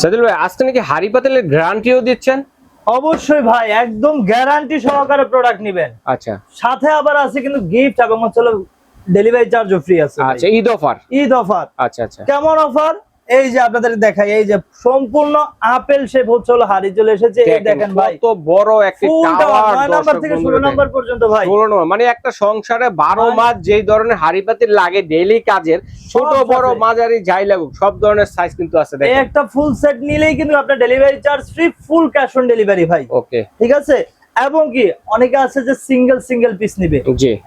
সাদিল ভাই আজকে নাকি হাড়ি পাতিলের গ্যারান্টিও দিচ্ছেন? অবশ্যই ভাই, একদম গ্যারান্টি সহকারে প্রোডাক্ট নেবেন। আচ্ছা, সাথে আবার আছে কিন্তু গিফট এবং হচ্ছে ডেলিভারি চার্জও ফ্রি আছে। আচ্ছা, ঈদ অফার। ঈদ অফার। আচ্ছা আচ্ছা, কেমন অফার? এই যে আপনাদের দেখাই, এই যে সম্পূর্ণ আপেল শেপ হচ্ছে হাড়ি চলে এসেছে। এই দেখেন ভাই, কত বড় একটা টাওয়ার, 9 নাম্বার থেকে 16 নাম্বার পর্যন্ত ভাই। 16 নম্বর মানে একটা সংসারে 12 মাস যেই ধরনের হাড়ি পাতিল লাগে ডেইলি কাজের, ছোট বড় মাঝারি যাই লাগুক সব ধরনের সাইজ কিন্তু আছে। দেখেন একটা ফুল সেট নিলেই কিন্তু আপনার delivery charge free, full cash on delivery ভাই। ওকে, ঠিক আছে। এবং কি অনেকে আছে যে সিঙ্গেল পিস নিবে,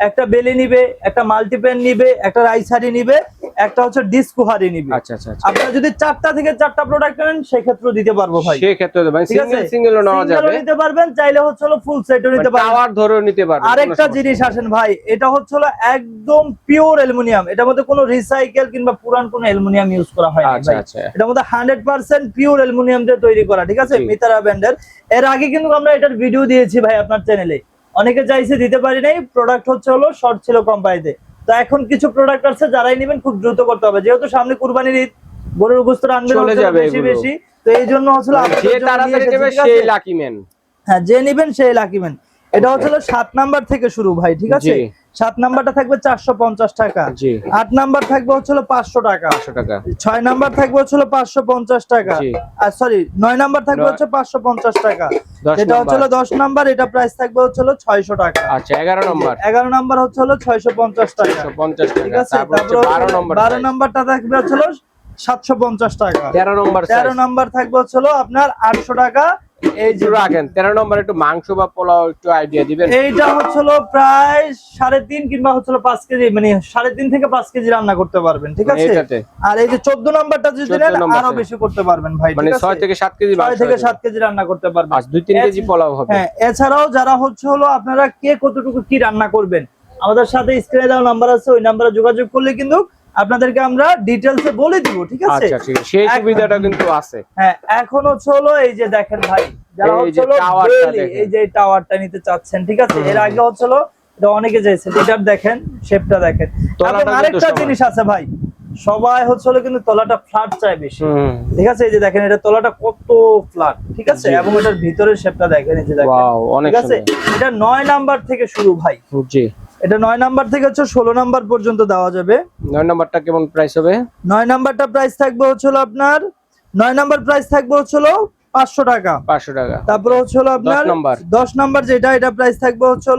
একটা বেলি নিবে, একটা মাল্টিপ্যান নিবে, একটা রাইস হাড়ি নিবে, একটা হচ্ছে ডিস্কো হাড়ি নিবে। আচ্ছা আচ্ছা, আপনারা যদি 4টা থেকে 4টা প্রোডাক্ট নেন সেই ক্ষেত্রেও দিতে পারবো ভাই। সেই ক্ষেত্রে মানে সিঙ্গেলও নেওয়া যাবে, নিতে পারবেন, চাইলে হচ্ছে ফুল সেটও নিতে পারবেন, টাওয়ার ধরেও নিতে পারবেন। আরেকটা জিনিস আসেন ভাই, এটা হচ্ছে একদম পিওর অ্যালুমিনিয়াম, এটার মধ্যে কোনো রিসাইকেল কিংবা পুরান কোনো অ্যালুমিনিয়াম ইউজ করা হয় না ভাই। এটার মধ্যে 100% পিওর অ্যালুমিনিয়াম দিয়ে তৈরি করা। ঠিক আছে, মিতারা ব্র্যান্ডের। এর আগে কিন্তু আমরা এটার ভিডিও দিয়েছি ভাই আপনার চ্যানেলে, অনেকে চাইছে দিতে পারি নাই, প্রোডাক্ট হচ্ছে শর্ট ছিল কোম্পানিতে। তো এখন কিছু প্রোডাক্ট আছে, যারাই নেবেন খুব দ্রুত করতে হবে, যেহেতু সামনে কুরবানির ঈদ, গরুর গোশত রান্না বেশি বেশি, তো এই জন্য হচ্ছে যে তাড়াতাড়ি নেবে সেই লাকি ম্যান। হ্যাঁ, যে নেবেন সেই লাকি ম্যান। এটা হচ্ছে 7 নাম্বার থেকে শুরু ভাই। ঠিক আছে, 7 নাম্বারটা থাকবে 450 টাকা, 8 নাম্বার থাকবে হচ্ছে 500 টাকা, 6 নাম্বার থাকবে হচ্ছে 550 টাকা, আর সরি 9 নাম্বার থাকবে হচ্ছে 550 টাকা, এটা হচ্ছে 10 নাম্বার, এটা প্রাইস থাকবে হচ্ছে 600 টাকা। আচ্ছা, 11 নাম্বার হচ্ছে 650 টাকা। ঠিক আছে, তারপর 12 নাম্বারটা থাকবে হচ্ছে 750 টাকা, 13 নাম্বার থাকবে হচ্ছে আপনার 800 টাকা। এই যে রাখেন 13 নম্বরে একটু মাংস বা পোলাও একটু আইডিয়া দিবেন। এইটা হচ্ছে প্রায় 3.5 কিংবা হচ্ছে 5 কেজি, মানে 3.5 থেকে 5 কেজি রান্না করতে পারবেন। ঠিক আছে, আর এই যে 14 নাম্বারটা যদি নেন আরো বেশি করতে পারবেন ভাই। মানে 6 থেকে 7 কেজি, 6 থেকে 7 কেজি রান্না করতে পারবেন, আচ্ছা 2-3 কেজি পোলাও হবে। হ্যাঁ, এছাড়াও যারা হচ্ছে আপনারা কে কতটুকু কি রান্না করবেন, আমাদের সাথে স্ক্রিনে দেওয়া নাম্বার আছে, ওই নাম্বারে যোগাযোগ করলে কিন্তু আপনাদেরকে আমরা ডিটেইলসে বলে দিব। ঠিক আছে, আচ্ছা ঠিক আছে, সেই সুবিধাটা কিন্তু আছে। হ্যাঁ, এখন হচ্ছে এই যে দেখেন ভাই, যারা হচ্ছে এই যে টাওয়ারটা নিতে চাচ্ছেন, ঠিক আছে, এর আগে হচ্ছে এটা অনেকে চাইছে, এটার দেখেন শেপটা দেখেন। এবং আরেকটা জিনিস আছে ভাই, সবাই হচ্ছে কিন্তু তলাটা ফ্ল্যাট চায় বেশি। ঠিক আছে, এই যে দেখেন এটা তলাটা কত ফ্ল্যাট। ঠিক আছে, এবং এটার ভিতরের শেপটা দেখেন, এই যে দেখেন। ঠিক আছে, এটা 9 নাম্বার থেকে শুরু ভাই। জি, এটা 9 নাম্বার থেকে হচ্ছে 16 নাম্বার পর্যন্ত দেওয়া যাবে। 9 নাম্বারটা কেমন প্রাইস হবে? 9 নাম্বারটা প্রাইস থাকবে হচ্ছে আপনার 9 নাম্বার প্রাইস থাকবে হচ্ছে 500 টাকা। 500 টাকা। তারপর হচ্ছে আপনার 10 নাম্বার যেটা, এটা প্রাইস থাকবে হচ্ছে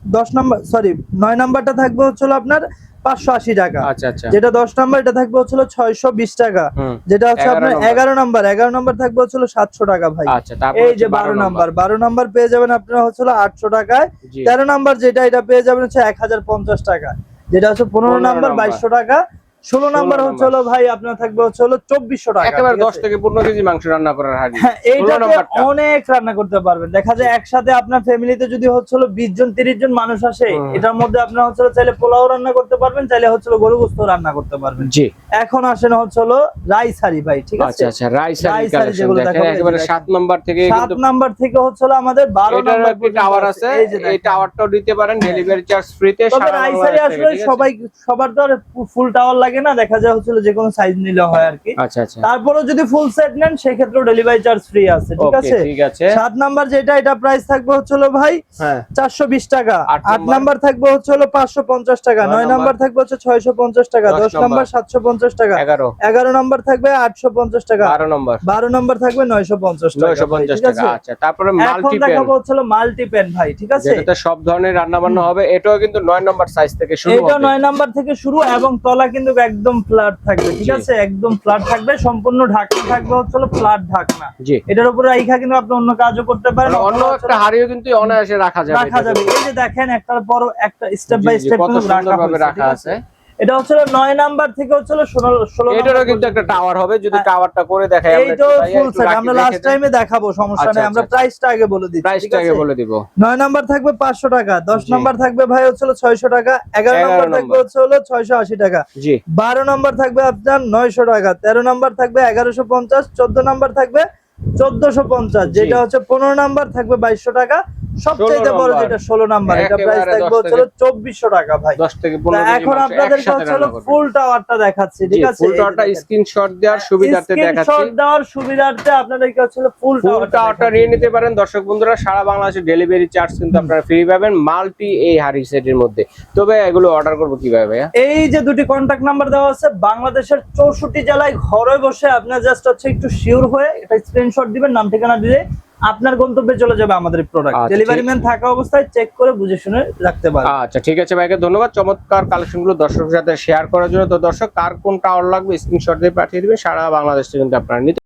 10 নাম্বার, সরি 9 নাম্বারটা থাকবে হচ্ছে আপনার 580 টাকা। আচ্ছা আচ্ছা, যেটা 10 নাম্বার এটা থাকবে হচ্ছে 620 টাকা। যেটা হচ্ছে আপনার 11 নাম্বার থাকবে হচ্ছে 700 টাকা ভাই। আচ্ছা, তারপর এই যে 12 নাম্বার পেয়ে যাবেন আপনারা হচ্ছে 800 টাকায়। 13 নাম্বার যেটা, এটা পেয়ে যাবেন হচ্ছে 1050 টাকা। যেটা হচ্ছে 15 নাম্বার 2200 টাকা। 16 নাম্বার হচ্ছে ভাই আপনার থাকবে হচ্ছে 2400 টাকা। একেবারে 10 থেকে 15 কেজি মাংস রান্না করার হাড়ি। হ্যাঁ, এইটাতে অনেক রান্না করতে পারবেন। দেখা যায় একসাথে আপনার ফ্যামিলিতে যদি হচ্ছে 20 জন 30 জন মানুষ আসে, এটার মধ্যে আপনার হচ্ছে চাইলে পোলাও রান্না করতে পারবেন, চাইলে হচ্ছে গরু গোশত রান্না করতে পারবেন। জি, এখন আসেন হচ্ছে রাইস হাড়ি ভাই। ঠিক আছে, আচ্ছা আচ্ছা, রাইস হাড়ি যেগুলো দেখেন একেবারে 7 নাম্বার থেকে, 7 নাম্বার থেকে হচ্ছে আমাদের 12 নাম্বার টাওয়ার আছে। এই টাওয়ারটাও দিতে পারেন ডেলিভারি চার্জ ফ্রিতে। তবে রাইস হাড়ি আসলে সবার তো ফুল টাওয়ার লাগে না, দেখা যায় হচ্ছে যে কোনো সাইজ নিলে হয় আর কি। আচ্ছা আচ্ছা, তারপরে যদি ফুল সেট নেন সেই ক্ষেত্রে ডেলিভারি চার্জ ফ্রি আছে। ঠিক আছে, ঠিক আছে। 7 নাম্বার যেটা, এটা প্রাইস থাকবে হচ্ছে ভাই 420 টাকা। 8 নাম্বার থাকবে হচ্ছে 550 টাকা। 9 নাম্বার থাকবে হচ্ছে 650 টাকা। 10 নাম্বার 750 টাকা। 11 নাম্বার থাকবে 850 টাকা। 12 নাম্বার থাকবে 950 টাকা। আচ্ছা, তারপরে মাল্টি প্যান দেখাবো হচ্ছে মাল্টি প্যান ভাই। ঠিক আছে, যেটাতে সব ধরনের রান্না বান্না হবে। এটাও কিন্তু 9 নাম্বার সাইজ থেকে শুরু হবে। এটা 9 নাম্বার থেকে শুরু, এবং তলা কিন্তু একদম ফ্ল্যাট থাকবে। ঠিক আছে, একদম ফ্ল্যাট থাকবে, সম্পূর্ণ ঢাকনা থাকবে হচ্ছে ফ্ল্যাট ঢাকনা। এটার উপরে রাইখা কিন্তু আপনি অন্য কাজও করতে পারেন, অন্য একটা হাড়িও কিন্তু অনায়াসে রাখা যাবে। এই যে দেখেন একটার পর একটা স্টেপ বাই স্টেপ কিন্তু রাখা আছে। এটা হচ্ছে 9 নাম্বার থেকে হচ্ছে 16। এটারও কিন্তু একটা টাওয়ার হবে, যদি টাওয়ারটা করে দেখাই আমরা। এইটা ফুল সেট আমরা লাস্ট টাইমে দেখাবো, সমস্যা নেই। আমরা প্রাইসটা আগে বলে দিচ্ছি। প্রাইসটা আগে বলে দিব। 9 নাম্বার থাকবে 500 টাকা। 10 নাম্বার থাকবে ভাই হচ্ছে 600 টাকা। 11 নাম্বার থাকবে হচ্ছে 680 টাকা। জি, 12 নাম্বার থাকবে আপনার 900 টাকা। 13 নাম্বার থাকবে 1150। 14 নাম্বার থাকবে 1450। যেটা হচ্ছে 15 নাম্বার থাকবে 2200 টাকা। সবচেয়ে বড় যেটা 16 নাম্বার, এটা প্রাইস থাকবে হচ্ছে 2400 টাকা ভাই। 10 থেকে 15 কেজি এখন আপনাদেরকে হচ্ছে ফুল টাওয়ারটা দেখাচ্ছি, ঠিক আছে? ফুল টাওয়ারটা স্ক্রিনশট দেওয়ার সুবিধার্থে দেখাচ্ছি, স্ক্রিনশট দেওয়ার সুবিধার্থে আপনাদেরকে হচ্ছে ফুল টাওয়ারটা নিয়ে নিতে পারেন। দর্শক বন্ধুরা, সারা বাংলাদেশে ডেলিভারি চার্জ কিন্তু আপনারা ফ্রি পাবেন মাল্টি এই হাড়ি সেটের মধ্যে। তবে এগুলো অর্ডার করব কিভাবে ভাইয়া? এই যে দুটি কন্টাক্ট নাম্বার দেওয়া আছে, বাংলাদেশের 64 জেলায় ঘরে বসে আপনার জাস্ট হচ্ছে একটু শিওর হয়ে এটা স্ক্রিনশট দিবেন, নাম ঠিকানা দিলে আপনার গন্তব্যে চলে যাবে আমাদের প্রোডাক্ট। ডেলিভারি ম্যান থাকা অবস্থায় চেক করে বুঝে শুনে রাখতে পারবেন। আচ্ছা ঠিক আছে ভাইকে ধন্যবাদ চমৎকার কালেকশনগুলো দর্শকের সাথে শেয়ার করার জন্য। তো দর্শক, কার কোন টাওয়ার লাগবে স্ক্রিনশট দিয়ে পাঠিয়ে দিবেন, সারা বাংলাদেশ থেকে কিন্তু আপনারা নিতে